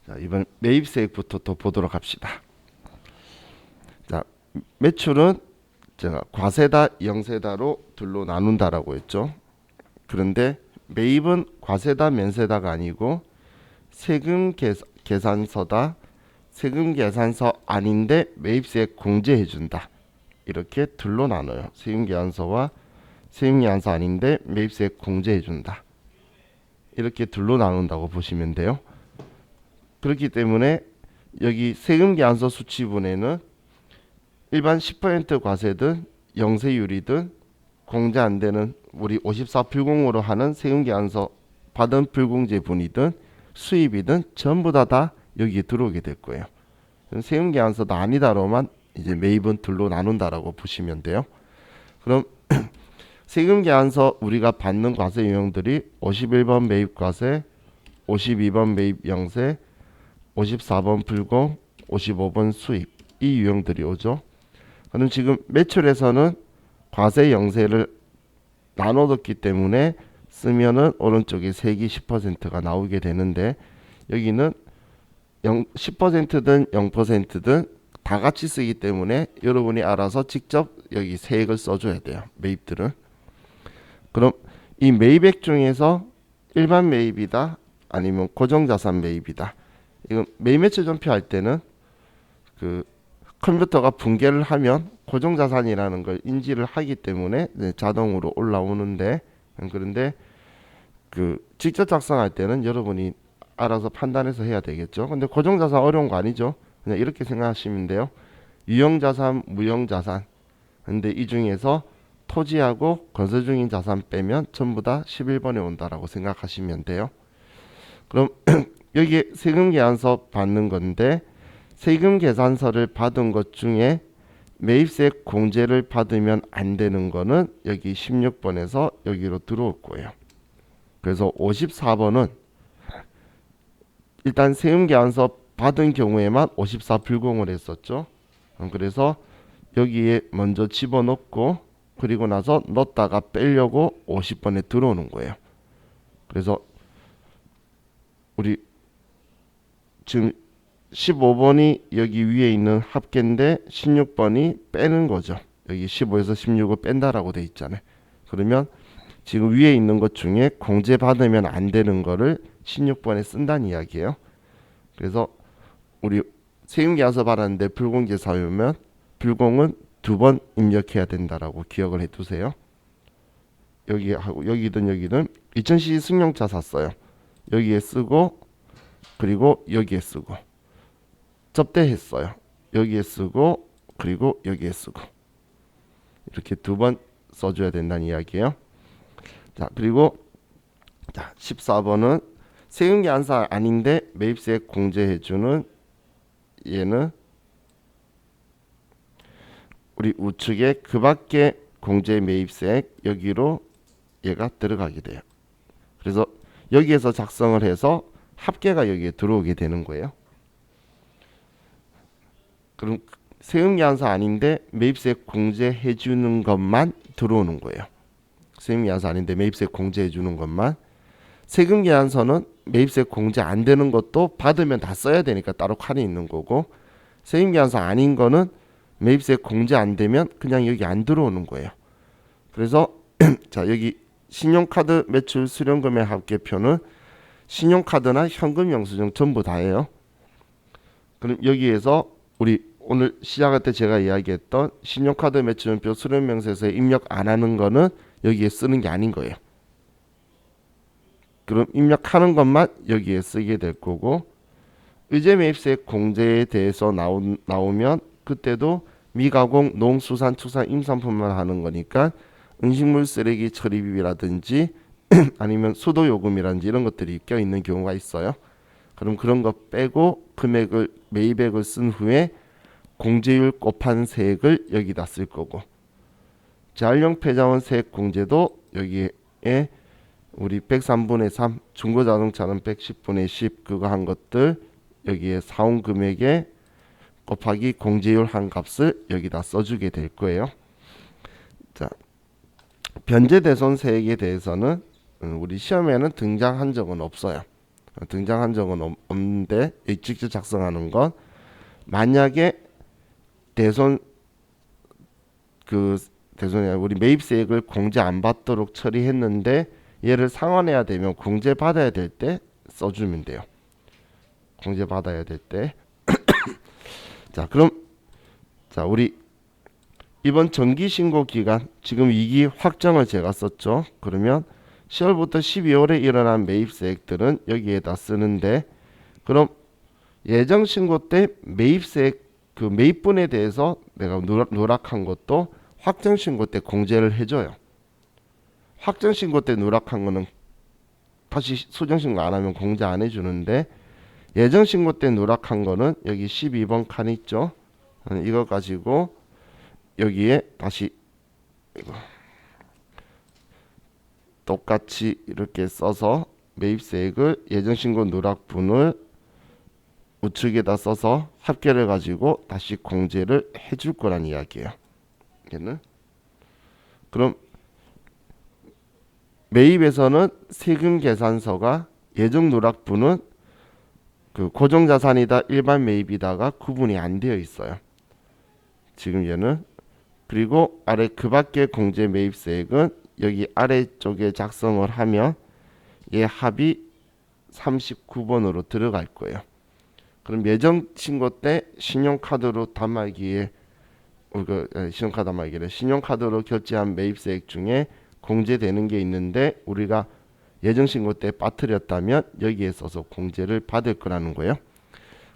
자, 이번 매입세액부터 또 보도록 합시다. 자, 매출은 제가 과세다, 영세다로 둘로 나눈다라고 했죠. 그런데 매입은 과세다, 면세다가 아니고 세금 계산서다, 세금 계산서 아닌데 매입세액 공제해 준다. 이렇게 둘로 나눠요. 세금 계산서와 세금 계산서 아닌데 매입세액 공제해 준다. 이렇게 둘로 나눈다고 보시면 돼요. 그렇기 때문에 여기 세금 계산서 수치분에는 일반 10% 과세든 영세율이든 공제 안 되는 우리 54 불공으로 하는 세금 계산서 받은 불공제분이든 수입이든 전부 다 여기에 들어오게 될 거예요. 세금 계산서도 아니다로만 이제 매입은 둘로 나눈다라고 보시면 돼요. 그럼 세금 계산서 우리가 받는 과세 유형들이 51번 매입과세, 52번 매입 영세, 54번 불공, 55번 수입, 이 유형들이 오죠. 그럼 지금 매출에서는 과세 영세를 나눠뒀기 때문에 쓰면은 오른쪽에 세기 10%가 나오게 되는데, 여기는 10%든 0%든 다 같이 쓰기 때문에 여러분이 알아서 직접 여기 세액을 써줘야 돼요. 매입들은. 그럼 이 매입액 중에서 일반 매입이다 아니면 고정자산 매입이다, 이건 매매출 전표할 때는 그 컴퓨터가 붕괴를 하면 고정자산이라는 걸 인지를 하기 때문에 자동으로 올라오는데, 그런데 그 직접 작성할 때는 여러분이 알아서 판단해서 해야 되겠죠. 근데 고정자산 어려운 거 아니죠. 그냥 이렇게 생각하시면 돼요. 유형자산, 무형자산. 근데 이 중에서 토지하고 건설 중인 자산 빼면 전부 다 11번에 온다라고 생각하시면 돼요. 그럼 여기에 세금 계산서 받는 건데, 세금 계산서를 받은 것 중에 매입세 공제를 받으면 안 되는 거는 여기 16번에서 여기로 들어올 거예요. 그래서 54번은 일단 세금 계산서 받은 경우에만 54 불공을 했었죠. 그래서 여기에 먼저 집어넣고 그리고 나서 넣었다가 빼려고 50번에 들어오는 거예요. 그래서 우리 지금 15번이 여기 위에 있는 합계인데 16번이 빼는 거죠. 여기 15에서 16을 뺀다라고 돼 있잖아요. 그러면 지금 위에 있는 것 중에 공제 받으면 안 되는 거를 16번에 쓴다는 이야기예요. 그래서 우리 세금 계산서 받았는데 불공제 사유면 불공은 2번 입력해야 된다라고 기억을 해두세요. 여기 하고 여기든 2000cc 승용차 샀어요. 여기에 쓰고 그리고 여기에 쓰고, 접대했어요. 여기에 쓰고 그리고 여기에 쓰고, 이렇게 2번 써줘야 된다는 이야기예요. 자, 그리고 자 14번은 세금 계산서 아닌데 매입세 공제해주는, 얘는 우리 우측에 그 밖에 공제 매입세 여기로 얘가 들어가게 돼요. 그래서 여기에서 작성을 해서 합계가 여기에 들어오게 되는 거예요. 그럼 세금 계산서 아닌데 매입세 공제해 주는 것만 들어오는 거예요. 세금 계산서 아닌데 매입세 공제해 주는 것만. 세금 계산서는 매입세 공제 안 되는 것도 받으면 다 써야 되니까 따로 칸이 있는 거고, 세금 계산서 아닌 거는 매입세 공제 안 되면 그냥 여기 안 들어오는 거예요. 그래서 자, 여기 신용카드 매출 수령금액 합계표는 신용카드나 현금 영수증 전부 다예요. 그럼 여기에서 우리 오늘 시작할 때 제가 이야기했던 신용카드 매출표 수령명세서에 입력 안 하는 거는 여기에 쓰는 게 아닌 거예요. 그럼 입력하는 것만 여기에 쓰게 될 거고, 의제매입세 공제에 대해서 나오면 그때도 미가공, 농수산축산, 임산품만 하는 거니까 음식물 쓰레기 처리비라든지 아니면 수도요금이라든지 이런 것들이 껴있는 경우가 있어요. 그럼 그런 거 빼고 금액을 매입액을 쓴 후에 공제율 곱한 세액을 여기다 쓸 거고, 재활용 폐자원 세액 공제도 여기에 우리 103분의 3 중고자동차는 110분의 10 그거 한 것들 여기에 사온 금액에 곱하기 공제율 한 값을 여기다 써주게 될 거예요. 자, 변제대손 세액에 대해서는 우리 시험에는 등장한 적은 없어요. 등장한 적은 없는데 직접 작성하는 건 만약에 대손 대손이 아니라 우리 매입세액을 공제 안 받도록 처리했는데 얘를 상환해야 되면 공제 받아야 될 때 써주면 돼요. 공제 받아야 될 때. 자, 그럼 자 우리 이번 정기신고 기간 지금 2기 확정을 제가 썼죠. 그러면 10월부터 12월에 일어난 매입세액들은 여기에다 쓰는데 그럼 예정신고 때 매입세액 매입분에 대해서 내가 누락한 것도 확정신고 때 공제를 해줘요. 확정신고 때 누락한 거는 다시 수정신고 안 하면 공제 안 해주는데 예정신고 때 누락한 거는 여기 12번 칸 있죠. 이거 가지고 여기에 다시 이거 똑같이 이렇게 써서 매입세액을 예정신고 누락분을 우측에다 써서 합계를 가지고 다시 공제를 해줄 거란 이야기예요. 얘는 그럼 매입에서는 세금 계산서가 예정 누락분은 고정자산이다 일반 매입이다가 구분이 안 되어 있어요. 지금 얘는 그리고 아래 그 밖의 공제 매입세액은 여기 아래쪽에 작성을 하면 얘 합이 39번으로 들어갈 거예요. 그럼 예정 신고 때 신용카드로 담아기에 신용카드 담아기를 신용카드로 결제한 매입세액 중에 공제되는 게 있는데 우리가 예정 신고 때 빠뜨렸다면 여기에 써서 공제를 받을 거라는 거예요.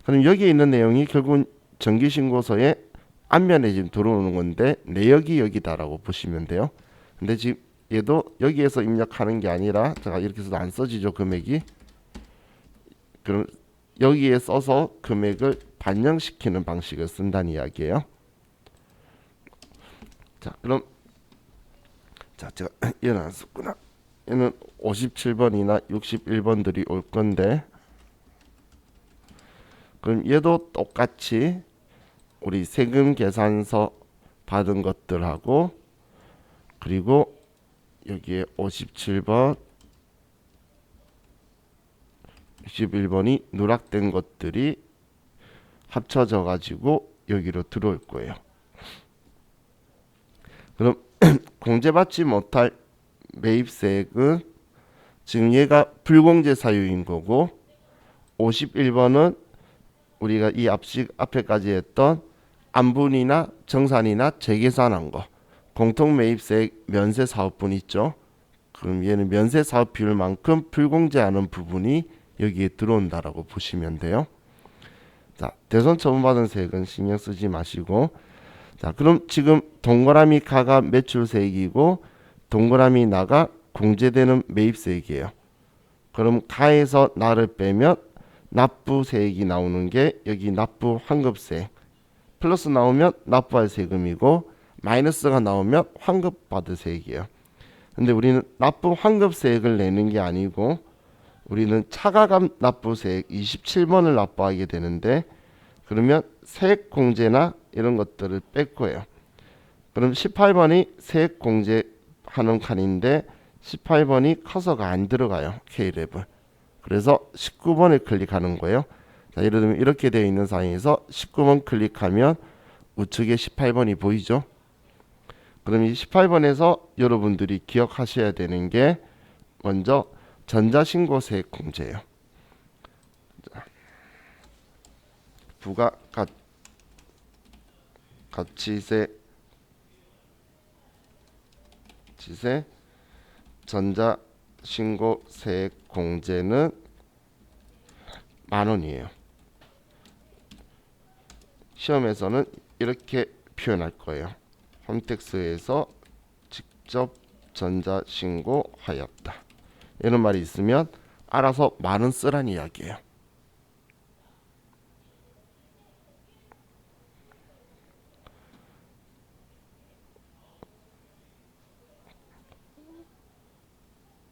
그럼 여기에 있는 내용이 결국은 정기신고서에 앞면에 지금 들어오는 건데 내역이 여기다라고 보시면 돼요. 근데 지금 얘도 여기에서 입력하는 게 아니라 제가 이렇게 해서 안 써지죠 금액이. 그럼 여기에 써서 금액을 반영시키는 방식을 쓴다는 이야기예요. 자, 그럼 자 제가 얘는 안 썼구나. 얘는 57번이나 61번들이 올 건데 그럼 얘도 똑같이 우리 세금 계산서 받은 것들하고 그리고 여기에 57번 61번이 누락된 것들이 합쳐져 가지고 여기로 들어올 거예요. 그럼 공제받지 못할 매입세액은 지금 얘가 불공제 사유인 거고 51번은 우리가 이 앞에까지 했던 안분이나 정산이나 재계산한 거 공통매입세액 면세사업분 있죠. 그럼 얘는 면세사업 비율만큼 불공제하는 부분이 여기에 들어온다라고 보시면 돼요. 자, 대손 처분받은 세액은 신경 쓰지 마시고 자, 그럼 지금 동그라미 가가 매출세액이고 동그라미 나가 공제되는 매입세액이에요. 그럼 가에서 나를 빼면 납부세액이 나오는 게 여기 납부 환급세액 플러스 나오면 납부할 세금이고 마이너스가 나오면 환급받을 세액이에요. 근데 우리는 납부 환급세액을 내는 게 아니고 우리는 차가감 납부세액 27번을 납부하게 되는데 그러면 세액공제나 이런 것들을 뺄 거예요. 그럼 18번이 세액공제하는 칸인데 18번이 커서가 안 들어가요. K11. 그래서 19번을 클릭하는 거예요. 자, 예를 들면 이렇게 되어 있는 상황에서 19번 클릭하면 우측에 18번이 보이죠? 그럼 이 18번에서 여러분들이 기억하셔야 되는 게 먼저 전자신고세액 공제예요. 자, 부가가치세 전자신고세액 공제는 10,000원이에요. 시험에서는 이렇게 표현할 거예요. 홈택스에서 직접 전자신고하였다. 이런 말이 있으면 알아서 10,000원 쓰란 이야기예요.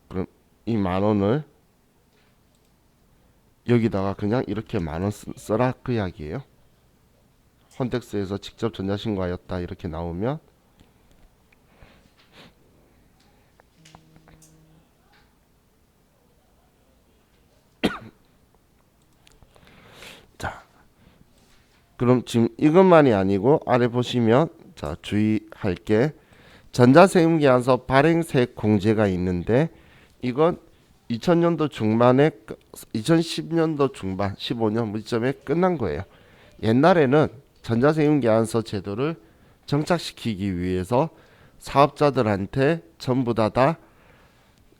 그럼 이 10,000원을 여기다가 그냥 이렇게 10,000원 써라 그 이야기예요. 홈택스에서 직접 전자신고하였다 이렇게 나오면 그럼 지금 이것만이 아니고 아래 보시면 자 주의할 게 전자세금계산서 발행세액 공제가 있는데 이건 2000년도 중반에 2010년도 중반 15년 무시점에 끝난 거예요. 옛날에는 전자세금계산서 제도를 정착시키기 위해서 사업자들한테 전부 다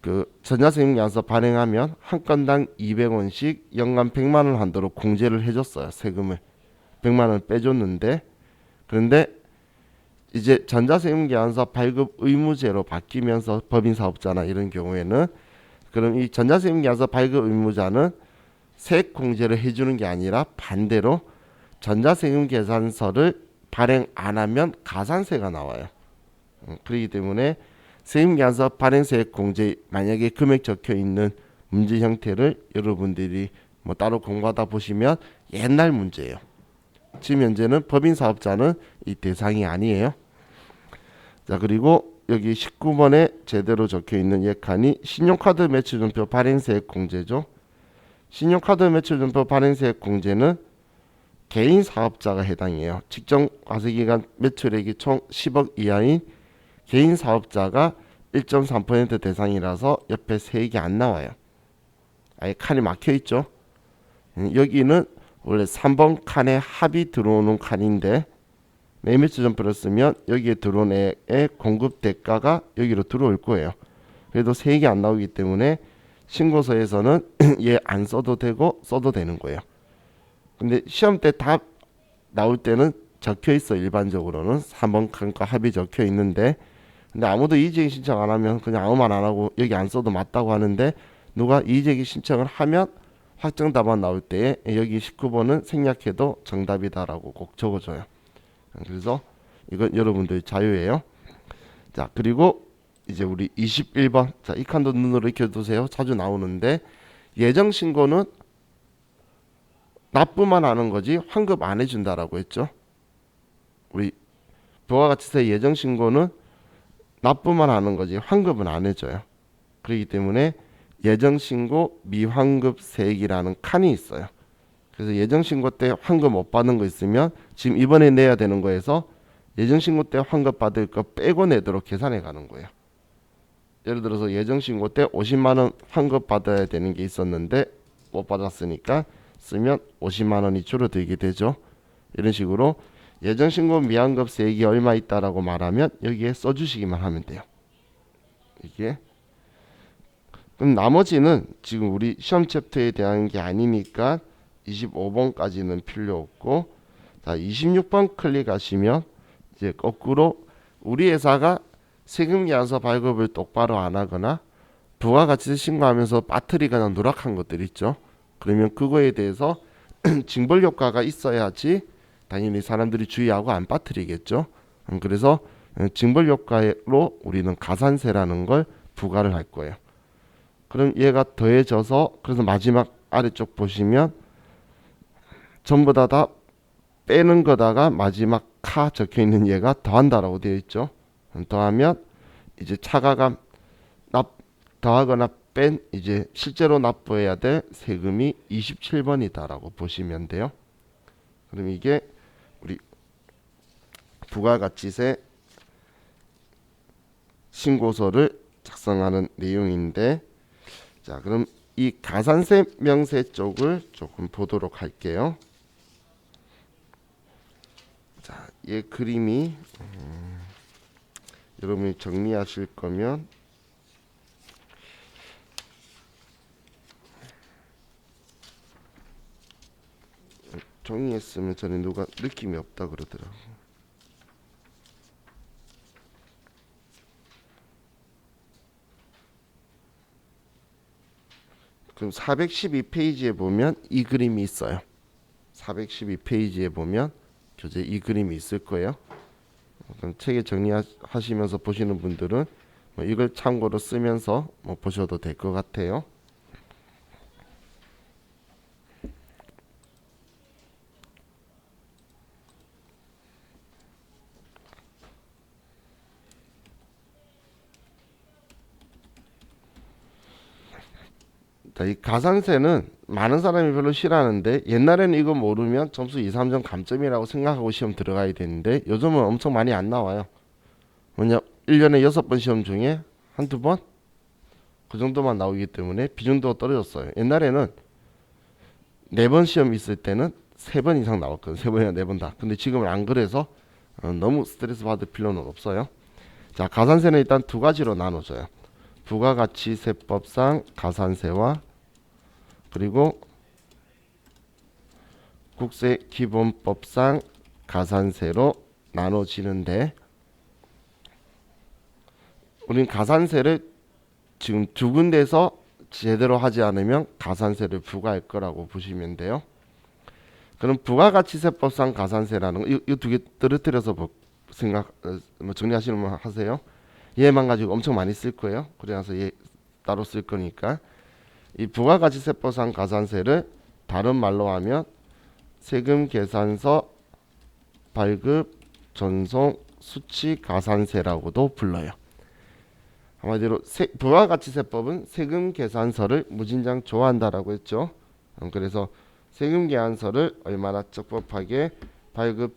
그 전자세금계산서 발행하면 한 건당 200원씩 연간 100만 원 한도로 공제를 해줬어요. 세금을 100만 원 빼줬는데 그런데 이제 전자세금계산서 발급 의무제로 바뀌면서 법인 사업자나 이런 경우에는 그럼 이 전자세금계산서 발급 의무자는 세액 공제를 해주는 게 아니라 반대로 전자세금계산서를 발행 안 하면 가산세가 나와요. 그렇기 때문에 세금계산서 발행세액 공제 만약에 금액 적혀 있는 문제 형태를 여러분들이 뭐 따로 공부하다 보시면 옛날 문제예요. 지금 현재는 법인 사업자는 이 대상이 아니에요. 자 그리고 여기 19번에 제대로 적혀 있는 예칸이 신용카드 매출준표 발행세액 공제죠. 신용카드 매출준표 발행세액 공제는 개인 사업자가 해당이에요. 직전 과세기간 매출액이 총 10억 이하인 개인 사업자가 1.3% 대상이라서 옆에 세액이 안 나와요. 아예 칸이 막혀 있죠. 여기는 원래 3번 칸에 합이 들어오는 칸인데 매매추전표를 쓰면 여기에 들어온 애의 공급 대가가 여기로 들어올 거예요. 그래도 세액이 안 나오기 때문에 신고서에서는 얘 안 써도 되고 써도 되는 거예요. 근데 시험 때 답 나올 때는 적혀 있어. 일반적으로는 3번 칸과 합이 적혀 있는데 근데 아무도 이의제기 신청 안 하면 그냥 아무 말 안 하고 여기 안 써도 맞다고 하는데 누가 이의제기 신청을 하면 확정 답안 나올 때에 여기 19번은 생략해도 정답이다라고 꼭 적어줘요. 그래서 이건 여러분들 자유예요. 자 그리고 이제 우리 21번 자 이 칸도 눈으로 익혀두세요. 자주 나오는데 예정신고는 납부만 하는 거지 환급 안 해준다라고 했죠. 우리 부가가치세 예정신고는 납부만 하는 거지 환급은 안 해줘요. 그렇기 때문에 예정신고 미환급세액이라는 칸이 있어요. 그래서 예정신고 때 환급 못 받는 거 있으면 지금 이번에 내야 되는 거에서 예정신고 때 환급 받을 거 빼고 내도록 계산해 가는 거예요. 예를 들어서 예정신고 때 50만 원 환급 받아야 되는 게 있었는데 못 받았으니까 쓰면 50만 원이 줄어들게 되죠. 이런 식으로 예정신고 미환급세액이 얼마 있다라고 말하면 여기에 써주시기만 하면 돼요. 이게 그럼 나머지는 지금 우리 시험 챕터에 대한 게 아니니까 25번까지는 필요 없고 자 26번 클릭하시면 이제 거꾸로 우리 회사가 세금계산서 발급을 똑바로 안 하거나 부가가치세 신고하면서 빠트리가 그냥 누락한 것들 있죠. 그러면 그거에 대해서 징벌 효과가 있어야지 당연히 사람들이 주의하고 안 빠뜨리겠죠. 그래서 징벌 효과로 우리는 가산세라는 걸 부과를 할 거예요. 그럼 얘가 더해져서 그래서 마지막 아래쪽 보시면 전부 다 빼는 거다가 마지막 카 적혀 있는 얘가 더한다라고 되어 있죠. 더하면 이제 차가감 더하거나 뺀 이제 실제로 납부해야 될 세금이 27번이다라고 보시면 돼요. 그럼 이게 우리 부가가치세 신고서를 작성하는 내용인데 자 그럼 이 가산세 명세 쪽을 조금 보도록 할게요. 자, 얘 그림이 여러분이 정리하실 거면 정리했으면 전에 누가 느낌이 없다 그러더라고. 그럼 412페이지에 보면 이 그림이 있어요. 412페이지에 보면 교재 이 그림이 있을 거예요. 그럼 책에 정리하시면서 보시는 분들은 뭐 이걸 참고로 쓰면서 뭐 보셔도 될 것 같아요. 자, 이 가산세는 많은 사람이 별로 싫어하는데 옛날에는 이거 모르면 점수 2, 3점 감점이라고 생각하고 시험 들어가야 되는데 요즘은 엄청 많이 안 나와요. 왜냐 1년에 6번 시험 중에 한두 번? 그 정도만 나오기 때문에 비중도가 떨어졌어요. 옛날에는 4번 시험 있을 때는 3번 이상 나왔거든. 3번이나 4번 다. 근데 지금은 안 그래서 너무 스트레스 받을 필요는 없어요. 자, 가산세는 일단 두 가지로 나눠져요. 부가가치세법상 가산세와 그리고 국세기본법상 가산세로 나눠지는데 우린 가산세를 지금 두 군데서 제대로 하지 않으면 가산세를 부과할 거라고 보시면 돼요. 그럼 부가가치세법상 가산세라는 거, 이 두 개 떨어뜨려서 정리하시는 분 하세요. 얘만 가지고 엄청 많이 쓸 거예요. 그래서 얘 따로 쓸 거니까 이 부가가치세법상 가산세를 다른 말로 하면 세금 계산서 발급 전송 수치 가산세라고도 불러요. 한마디로 부가가치세법은 세금 계산서를 무진장 좋아한다라고 했죠. 그래서 세금 계산서를 얼마나 적법하게 발급,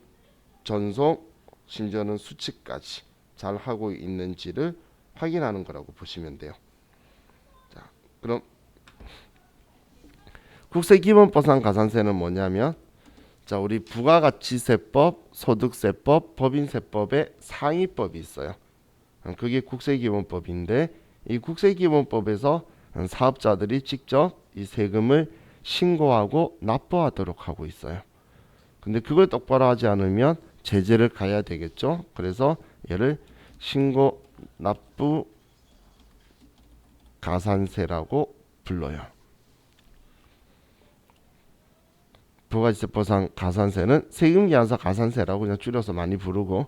전송, 심지어는 수치까지 잘 하고 있는지를 확인하는 거라고 보시면 돼요. 자, 그럼 국세기본법상 가산세는 뭐냐면 자, 우리 부가가치세법, 소득세법, 법인세법의 상위법이 있어요. 그게 국세기본법인데 이 국세기본법에서 사업자들이 직접 이 세금을 신고하고 납부하도록 하고 있어요. 근데 그걸 똑바로 하지 않으면 제재를 가야 되겠죠. 그래서 얘를 신고 납부 가산세라고 불러요. 부가가치세법상 가산세는 세금계산서 가산세라고 그냥 줄여서 많이 부르고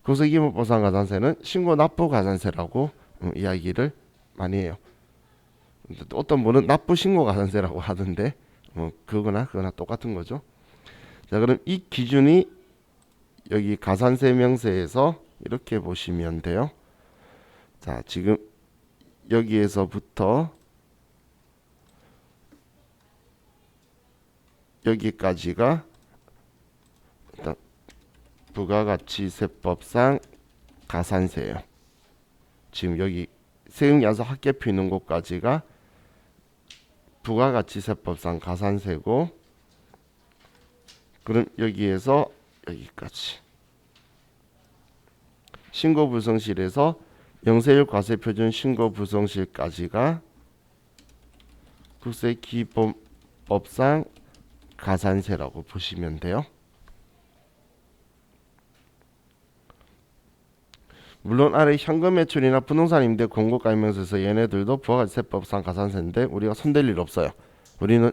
국세기본법상 가산세는 신고 납부 가산세라고 이야기를 많이 해요. 어떤 분은 납부 신고 가산세라고 하던데 그거나 똑같은 거죠. 자, 그럼 이 기준이 여기 가산세 명세에서 이렇게 보시면 돼요. 자, 지금 여기에서부터 여기까지가 일단 부가가치세법상 가산세예요. 지금 여기 세금계산서 합계표 있는 곳까지가 부가가치세법상 가산세고 그럼 여기에서 여기까지 신고불성실에서 영세율 과세표준 신고불성실까지가 국세기본법상 가산세라고 보시면 돼요. 물론 아래 현금 매출이나 부동산 임대 공고가입명서에서 얘네들도 부가가치세법상 가산세인데 우리가 손댈 일 없어요. 우리는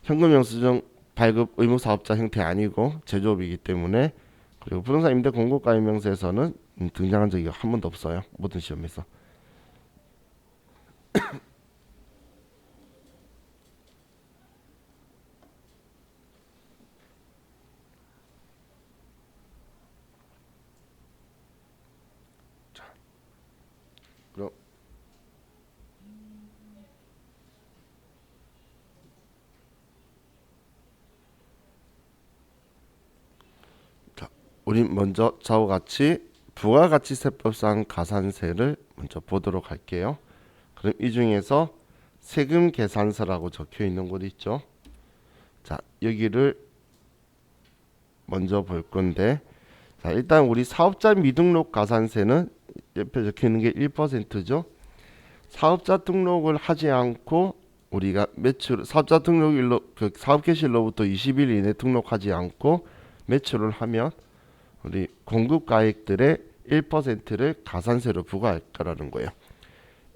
현금 영수증 발급 의무 사업자 형태 아니고 제조업이기 때문에 그리고 부동산 임대 공고가입명서에서는 등장한 적이 한 번도 없어요. 모든 시험에서. 그럼 우리 먼저 저와 같이 부가가치세법상 가산세를 먼저 보도록 할게요. 그럼 이 중에서 세금 계산서라고 적혀 있는 곳 있죠. 자, 여기를 먼저 볼 건데 자, 일단 우리 사업자 미등록 가산세는 옆에 적혀 있는 게 1%죠. 사업자 등록을 하지 않고 우리가 매출 사업자 등록일로 그 사업개시일로부터 20일 이내 등록하지 않고 매출을 하면 우리 공급가액들의 1%를 가산세로 부과할 거라는 거예요.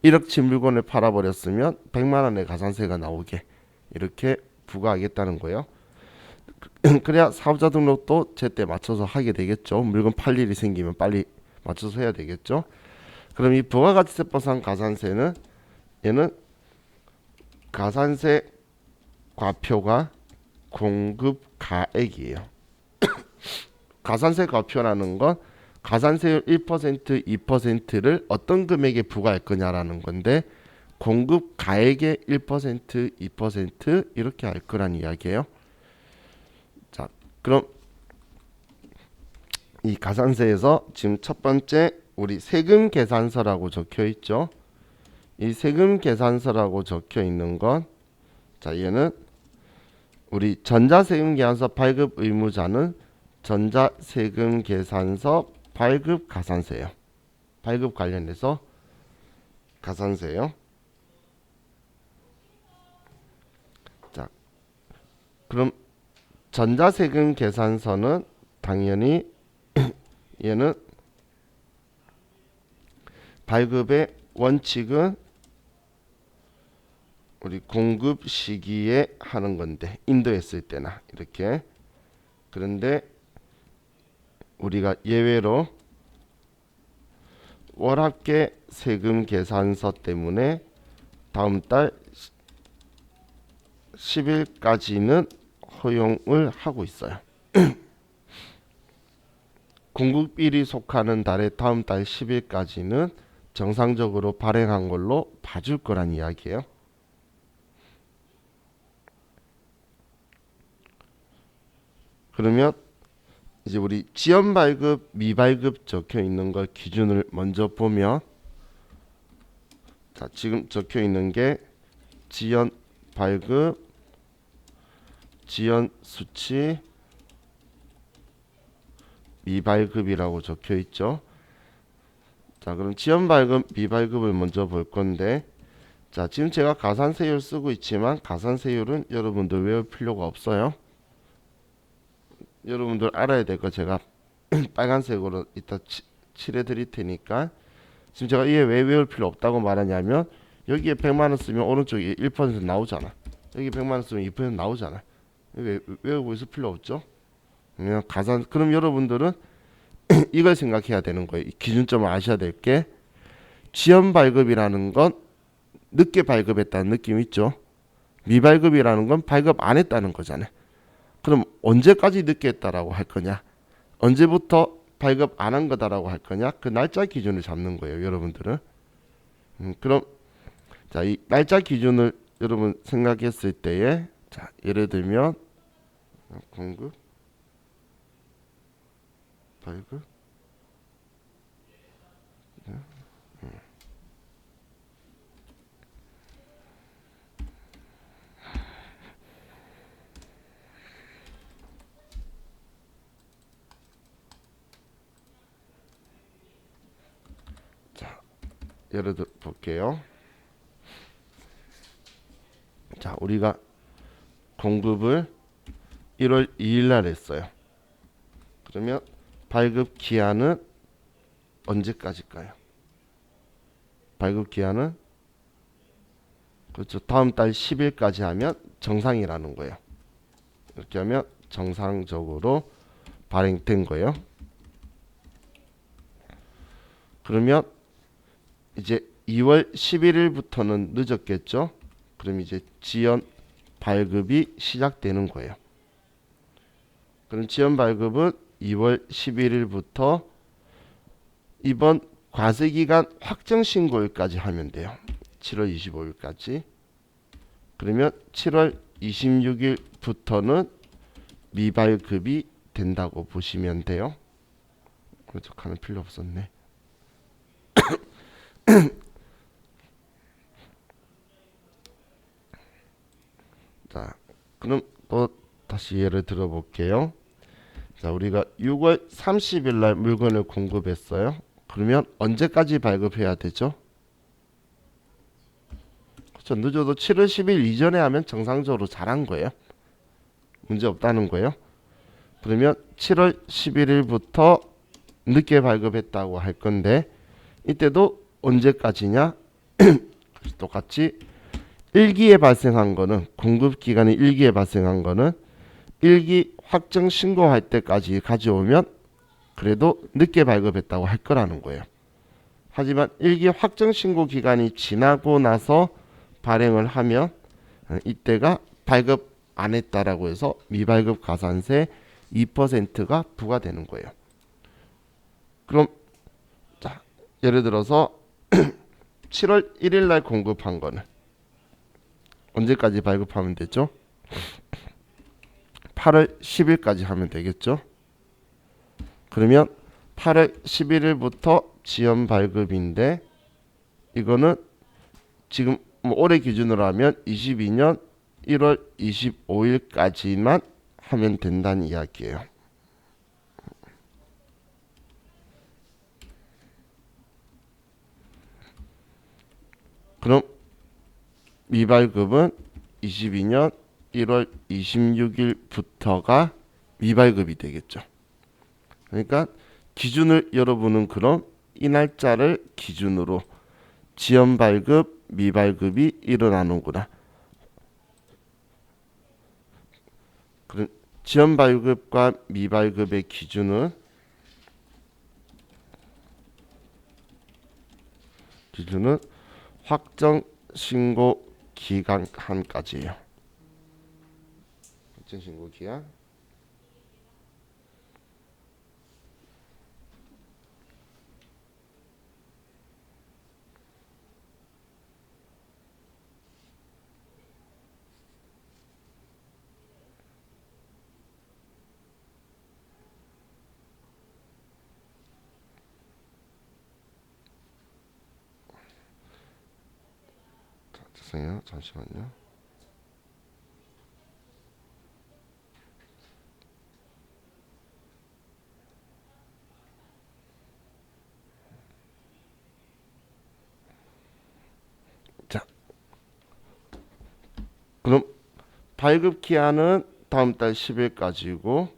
1억치 물건을 팔아버렸으면 100만 원의 가산세가 나오게 이렇게 부과하겠다는 거예요. 그래야 사업자 등록도 제때 맞춰서 하게 되겠죠. 물건 팔 일이 생기면 빨리 맞춰서 해야 되겠죠. 그럼 이 부가가치세법상 가산세는 얘는 가산세 과표가 공급가액이에요. 가산세 과표라는 건 가산세율 1%, 2%를 어떤 금액에 부과할 거냐라는 건데 공급 가액의 1%, 2% 이렇게 할 거란 이야기예요. 자, 그럼 이 가산세에서 지금 첫 번째 우리 세금 계산서라고 적혀 있죠. 이 세금 계산서라고 적혀 있는 건, 자, 얘는 우리 전자세금 계산서 발급 의무자는 전자세금 계산서 발급 가산세예요. 발급 관련해서 가산세예요. 자, 그럼 전자세금 계산서는 당연히 얘는 발급의 원칙은 우리 공급 시기에 하는 건데, 인도했을 때나 이렇게. 그런데 우리가 예외로 월합계 세금 계산서 때문에 다음 달 10일까지는 허용을 하고 있어요. 공급일이 속하는 달의 다음 달 10일까지는 정상적으로 발행한 걸로 봐줄 거란 이야기예요. 그러면 이제 우리 지연 발급, 미발급 적혀 있는 걸 기준을 먼저 보면, 자, 지금 적혀 있는 게 지연 발급, 지연 수치, 미발급이라고 적혀 있죠. 자, 그럼 지연 발급, 미발급을 먼저 볼 건데, 자, 지금 제가 가산세율 쓰고 있지만 가산세율은 여러분들 외울 필요가 없어요. 여러분들 알아야 될 거 제가 빨간색으로 이따 칠해 드릴 테니까. 지금 제가 이게 왜 외울 필요 없다고 말하냐면, 여기에 100만원 쓰면 오른쪽에 1% 나오잖아. 여기 100만원 쓰면 2% 나오잖아. 외우고 있을 필요 없죠. 그냥 그럼 여러분들은 이걸 생각해야 되는 거예요. 이 기준점을 아셔야 될 게, 지연 발급이라는 건 늦게 발급했다는 느낌 있죠. 미발급이라는 건 발급 안 했다는 거잖아요. 그럼 언제까지 늦게 했다라고 할 거냐, 언제부터 발급 안 한 거다라고 할 거냐, 그 날짜 기준을 잡는 거예요, 여러분들은. 그럼 자, 이 날짜 기준을 여러분 생각했을 때에, 자, 예를 들면 공급, 발급, 자, 예를 들어 볼게요. 자, 우리가 공급을 1월 2일 날 했어요. 그러면 발급 기한은 언제까지일까요? 발급 기한은, 그렇죠, 다음 달 10일까지 하면 정상이라는 거예요. 이렇게 하면 정상적으로 발행된 거예요. 그러면 이제 2월 11일부터는 늦었겠죠. 그럼 이제 지연 발급이 시작되는 거예요. 그럼 지연 발급은 2월 11일부터 이번 과세기간 확정 신고일까지 하면 돼요. 7월 25일까지. 그러면 7월 26일부터는 미발급이 된다고 보시면 돼요. 그렇죠, 하는 필요 없었네. 자, 그럼 또 다시 예를 들어 볼게요. 자, 우리가 6월 30일 날 물건을 공급했어요. 그러면 언제까지 발급해야 되죠? 그렇죠, 늦어도 7월 10일 이전에 하면 정상적으로 잘한 거예요. 문제 없다는 거예요. 그러면 7월 11일부터 늦게 발급했다고 할 건데, 이때도 언제까지냐? 똑같이 1기에 발생한 거는, 공급 기간이 1기에 발생한 거는 1기 확정 신고할 때까지 가져오면 그래도 늦게 발급했다고 할 거라는 거예요. 하지만 1기 확정 신고 기간이 지나고 나서 발행을 하면 이때가 발급 안 했다라고 해서 미발급 가산세 2%가 부과되는 거예요. 그럼 자, 예를 들어서 7월 1일 날 공급한 거는 언제까지 발급하면 되죠? 8월 10일까지 하면 되겠죠? 그러면 8월 11일부터 지연 발급인데 이거는 지금 뭐 올해 기준으로 하면 22년 1월 25일까지만 하면 된다는 이야기예요. 그럼 미발급은 22년 1월 26일부터가 미발급이 되겠죠. 그러니까 기준을 여러분은 그럼 이 날짜를 기준으로 지연 발급, 미발급이 일어나는구나. 그럼 지연 발급과 미발급의 기준은 확정 신고 기간까지예요. 확정 신고 기간. 죄송해요. 잠시만요. 자, 그럼 발급 기한은 다음 달 10일까지고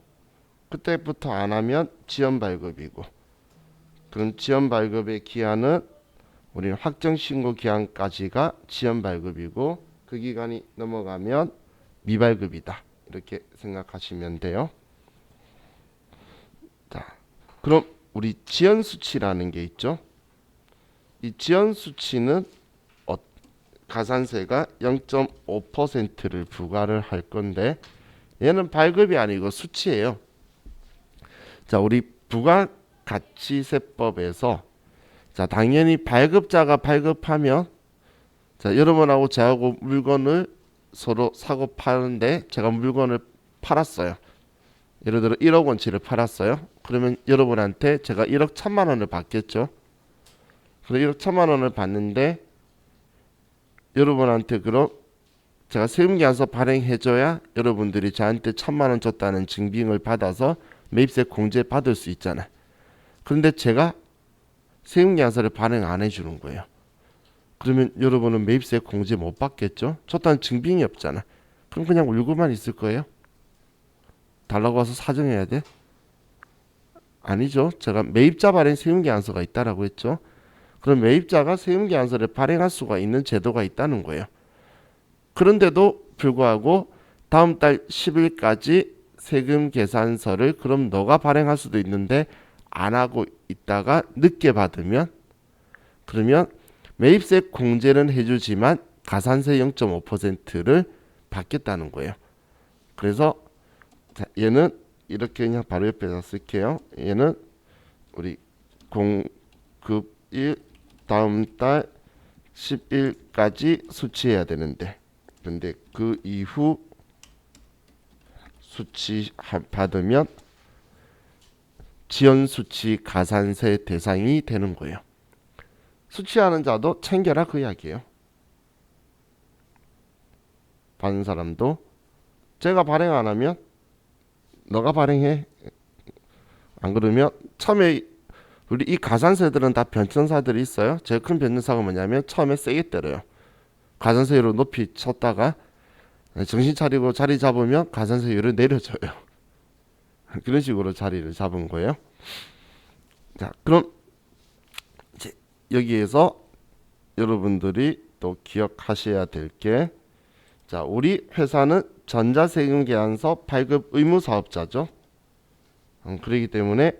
그때부터 안 하면 지연 발급이고 그럼 지연 발급의 기한은 우리는 확정 신고 기한까지가 지연 발급이고 그 기간이 넘어가면 미발급이다. 이렇게 생각하시면 돼요. 자, 그럼 우리 지연 수치라는 게 있죠. 이 지연 수치는 가산세가 0.5%를 부과를 할 건데 얘는 발급이 아니고 수치예요. 자, 우리 부가가치세법에서 자, 당연히 발급자가 발급하면 자, 여러분하고 저하고 물건을 서로 사고 파는데 제가 물건을 팔았어요. 예를 들어 1억 원치를 팔았어요. 그러면 여러분한테 제가 1억 1천만 원을 받겠죠. 그래서 1억 1천만 원을 받는데 여러분한테 그럼 제가 세금계산서 발행해줘야 여러분들이 저한테 1천만 원 줬다는 증빙을 받아서 매입세 공제 받을 수 있잖아요. 그런데 제가 세금계산서를 발행 안 해주는 거예요. 그러면 여러분은 매입세 공제 못 받겠죠? 줬다는 증빙이 없잖아. 그럼 그냥 울고만 있을 거예요? 달라고 와서 사정해야 돼? 아니죠. 제가 매입자 발행 세금계산서가 있다라고 했죠. 그럼 매입자가 세금계산서를 발행할 수가 있는 제도가 있다는 거예요. 그런데도 불구하고 다음 달 10일까지 세금계산서를 그럼 너가 발행할 수도 있는데 안 하고 있다가 늦게 받으면 그러면 매입세 공제는 해주지만 가산세 0.5%를 받겠다는 거예요. 그래서 얘는 이렇게 그냥 바로 옆에다 쓸게요. 얘는 우리 공급 1 다음 달 10일까지 수취해야 되는데 근데 그 이후 수취 받으면 지연 수취 가산세 대상이 되는 거예요. 수취하는 자도 챙겨라 그 이야기예요. 받는 사람도 제가 발행 안 하면 너가 발행해. 안 그러면 처음에 우리 이 가산세들은 다 변천사들이 있어요. 제일 큰 변천사가 뭐냐면 처음에 세게 때려요. 가산세율을 높이 쳤다가 정신 차리고 자리 잡으면 가산세율을 내려줘요. 그런 식으로 자리를 잡은 거예요. 자, 그럼 이제 여기에서 여러분들이 또 기억하셔야 될 게 자, 우리 회사는 전자세금계산서 발급 의무 사업자죠. 그렇기 때문에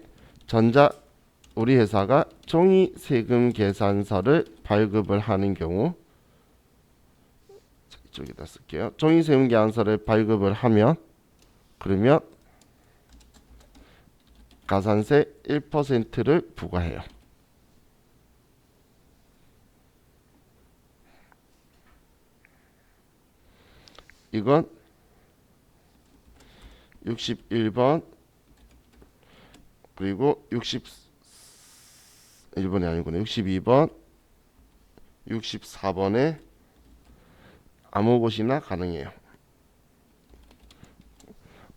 우리 회사가 종이세금계산서를 발급을 하는 경우 이쪽에다 쓸게요. 종이세금계산서를 발급을 하면 그러면 가산세 1%를 부과해요. 이건 61번 그리고 61번이 아니구나. 62번 64번에 아무 곳이나 가능해요.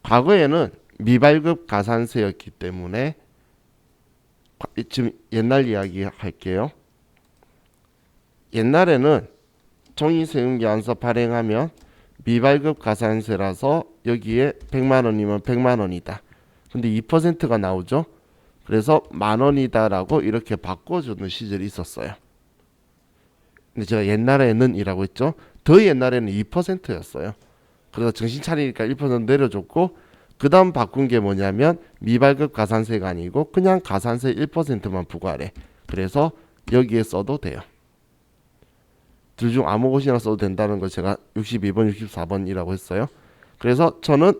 과거에는 미발급 가산세였기 때문에 지금 옛날 이야기 할게요. 옛날에는 종이세금계산서 발행하면 미발급 가산세라서 여기에 100만원이면 100만원이다. 근데 2%가 나오죠. 그래서 만원이다 라고 이렇게 바꿔주는 시절이 있었어요. 근데 제가 옛날에는 이라고 했죠. 더 옛날에는 2%였어요. 그래서 정신 차리니까 1% 내려줬고 그 다음 바꾼 게 뭐냐면 미발급 가산세가 아니고 그냥 가산세 1%만 부과하래. 그래서 여기에 써도 돼요. 둘 중 아무 곳이나 써도 된다는 걸 제가 62번, 64번이라고 했어요. 그래서 저는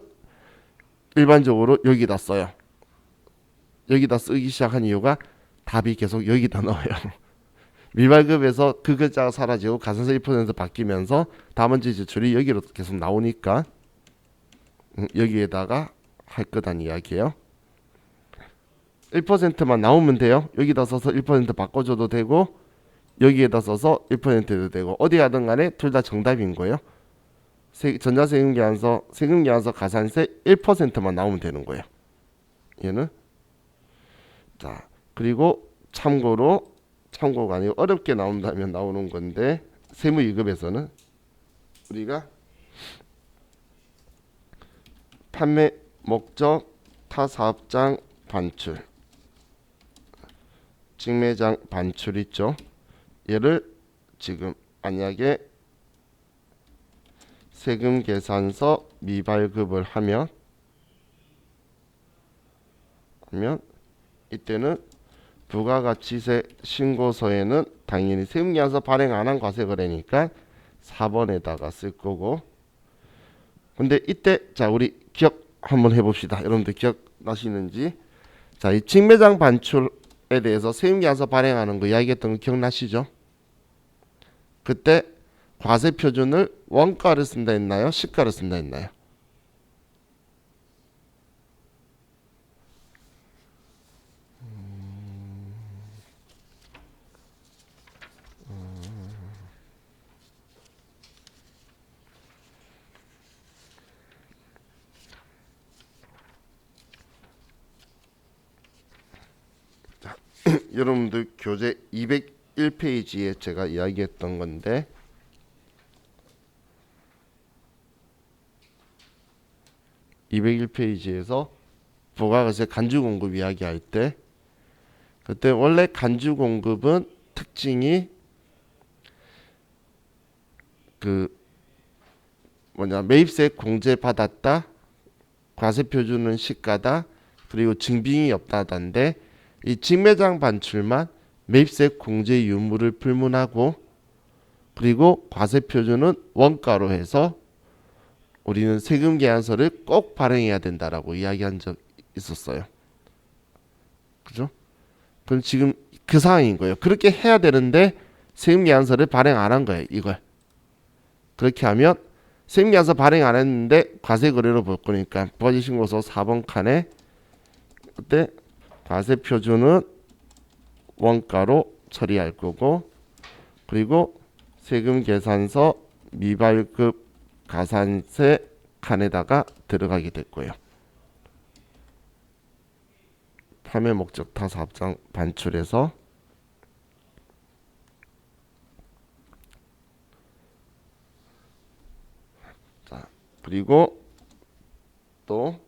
일반적으로 여기다 써요. 여기다 쓰기 시작한 이유가 답이 계속 여기다 넣어요. 미발급에서 그 글자가 사라지고 가산세 1% 바뀌면서 다문제 지출이 여기로 계속 나오니까 여기에다가 할 거란 이야기예요. 1%만 나오면 돼요. 여기다 써서 1% 바꿔줘도 되고 여기에다 써서 1%도 되고 어디 하든 간에 둘 다 정답인 거예요. 전자세금계산서 세금계산서 가산세 1%만 나오면 되는 거예요. 얘는 자 그리고 참고가 아니고 어렵게 나온다면 나오는 건데 세무 2급에서는 우리가 판매 목적 타 사업장 반출 직매장 반출 있죠. 얘를 지금 만약에 세금계산서 미발급을 하면 이때는 부가가치세 신고서에는 당연히 세금계산서 발행 안 한 과세거래니까 4번에다가 쓸 거고 근데 이때 자 우리 기억 한번 해봅시다. 여러분들 기억나시는지 자 이 직매장 반출에 대해서 세금계산서 발행하는 거 이야기했던 거 기억나시죠? 그때 과세 표준을 원가를 쓴다 했나요? 시가를 쓴다 했나요? 여러분들 교재 201페이지에 제가 이야기했던 건데 201페이지에서 부가가세 간주공급 이야기할 때 그때 원래 간주공급은 특징이 매입세 공제 받았다 과세 표준은 시가다 그리고 증빙이 없다던데 이 직매장 반출만 매입세 공제 유무를 불문하고 그리고 과세 표준은 원가로 해서 우리는 세금 계산서를 꼭 발행해야 된다라고 이야기한 적 있었어요. 그죠? 그럼 지금 그 상황인 거예요. 그렇게 해야 되는데 세금 계산서를 발행 안 한 거예요. 이걸. 그렇게 하면 세금 계산서 발행 안 했는데 과세 거래로 볼 거니까 부가가치 신고서 4번 칸에 그때 과세 표준은 원가로 처리할 거고 그리고 세금 계산서 미발급 가산세 칸에다가 들어가게 될 거예요. 판매 목적 타 사업장 반출해서 자 그리고 또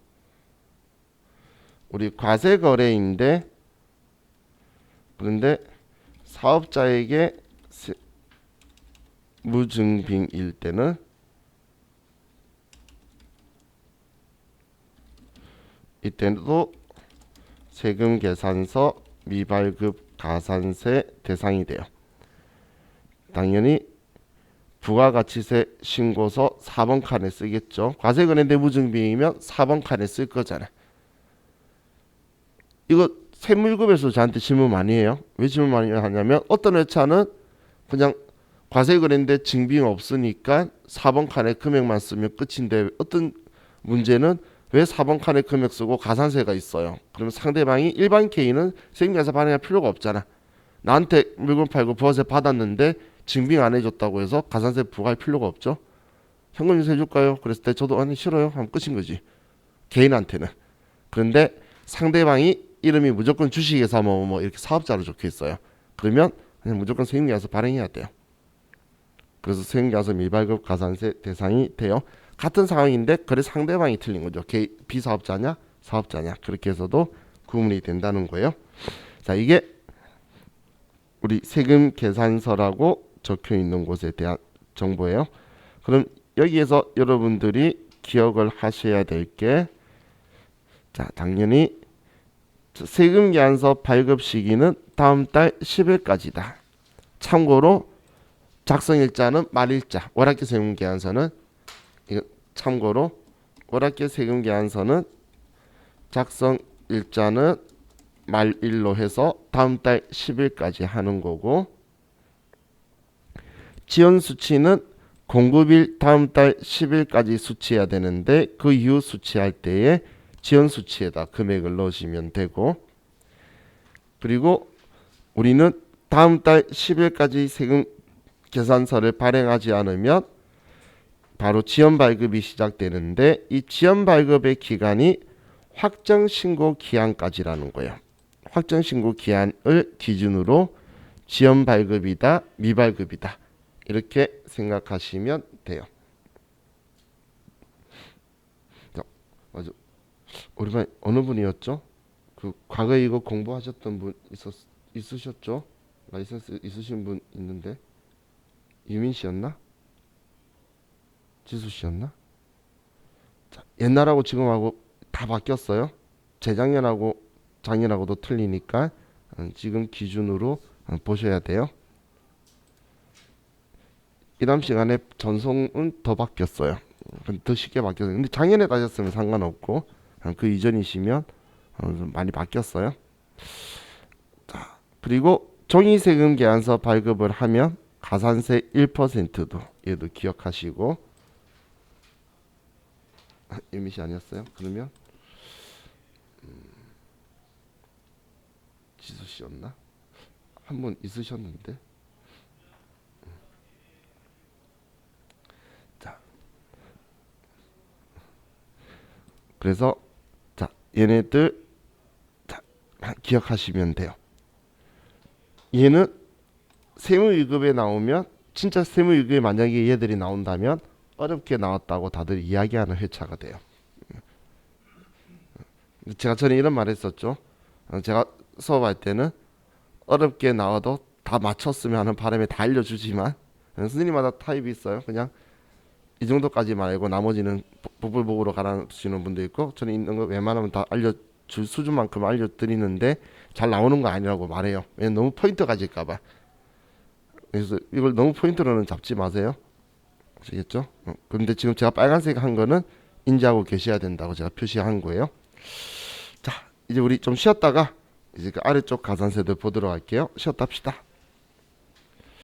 우리 과세 거래인데 그런데 사업자에게 무증빙일 때는 이때도 세금 계산서 미발급 가산세 대상이 돼요. 당연히 부가가치세 신고서 4번 칸에 쓰겠죠. 과세거래인데 무증빙이면 4번 칸에 쓸 거잖아. 이거 세무 1급에서 저한테 질문 많이 해요. 왜 질문 많이 하냐면 어떤 회차는 그냥 과세 거래인데 증빙 없으니까 4번 칸에 금액만 쓰면 끝인데 어떤 문제는 왜 4번 칸에 금액 쓰고 가산세가 있어요. 그러면 상대방이 일반 개인은 세금계산서 발행할 필요가 없잖아. 나한테 물건 팔고 부가세 받았는데 증빙 안 해줬다고 해서 가산세 부과할 필요가 없죠. 현금 인수 해줄까요? 그랬을 때 저도 아니 싫어요 하면 끝인 거지. 개인한테는. 그런데 상대방이 이름이 무조건 주식회사 뭐 이렇게 사업자로 적혀 있어요. 그러면 그냥 무조건 세금계산서 발행해야 돼요. 그래서 세금계산서 미발급 가산세 대상이 돼요. 같은 상황인데 거래 상대방이 틀린 거죠. 비사업자냐 사업자냐 그렇게 해서도 구분이 된다는 거예요. 자, 이게 우리 세금계산서라고 적혀 있는 곳에 대한 정보예요. 그럼 여기에서 여러분들이 기억을 하셔야 될 게, 자, 당연히 세금계산서 발급 시기는 다음 달 10일까지다. 참고로 작성일자는 말일자, 월합계 세금계산서는 참고로 월합계 세금계산서는 작성일자는 말일로 해서 다음 달 10일까지 하는 거고, 지연 수치는 공급일 다음 달 10일까지 수치해야 되는데 그 이후 수치할 때에 지연 수치에다 금액을 넣으시면 되고, 그리고 우리는 다음 달 10일까지 세금 계산서를 발행하지 않으면 바로 지연 발급이 시작되는데, 이 지연 발급의 기간이 확정 신고 기한까지라는 거예요. 확정 신고 기한을 기준으로 지연 발급이다, 미발급이다 이렇게 생각하시면 돼요. 자, 맞아. 오랜만에 어느 분이었죠? 그 과거에 이거 공부하셨던 분 있으셨죠? 라이센스 있으신 분 있는데 유민 씨였나? 지수 씨였나? 자, 옛날하고 지금하고 다 바뀌었어요. 재작년하고 작년하고도 틀리니까 지금 기준으로 보셔야 돼요. 이 다음 시간에 전송은 더 바뀌었어요. 더 쉽게 바뀌었어요. 근데 작년에 가셨으면 상관없고 그 이전이시면 좀 많이 바뀌었어요. 자, 그리고 종이세금 계산서 발급을 하면 가산세 1%도 얘도 기억하시고, 유미 씨 아니었어요? 그러면 지수 씨였나? 한 분 있으셨는데. 자, 그래서 자, 얘네들 자, 기억하시면 돼요. 얘는 세무위급에 나오면, 진짜 세무위급에 만약에 얘들이 나온다면 어렵게 나왔다고 다들 이야기하는 회차가 돼요. 제가 전에 이런 말 했었죠. 제가 수업할 때는 어렵게 나와도 다 맞췄으면 하는 바람에 다 알려주지만, 선생님마다 타입이 있어요. 그냥 이 정도까지만 알고 나머지는 보불복으로 가르치는 분도 있고, 저는 있는 거 웬만하면 다 알려줄 수준만큼 알려드리는데 잘 나오는 거 아니라고 말해요. 왜냐면 너무 포인트 가질까봐. 그래서 이걸 너무 포인트로는 잡지 마세요. 아시겠죠? 그런데 지금 제가 빨간색 한 거는 인지하고 계셔야 된다고 제가 표시한 거예요. 자, 이제 우리 좀 쉬었다가 이제 그 아래쪽 가산세들 보도록 할게요. 쉬었다 합시다.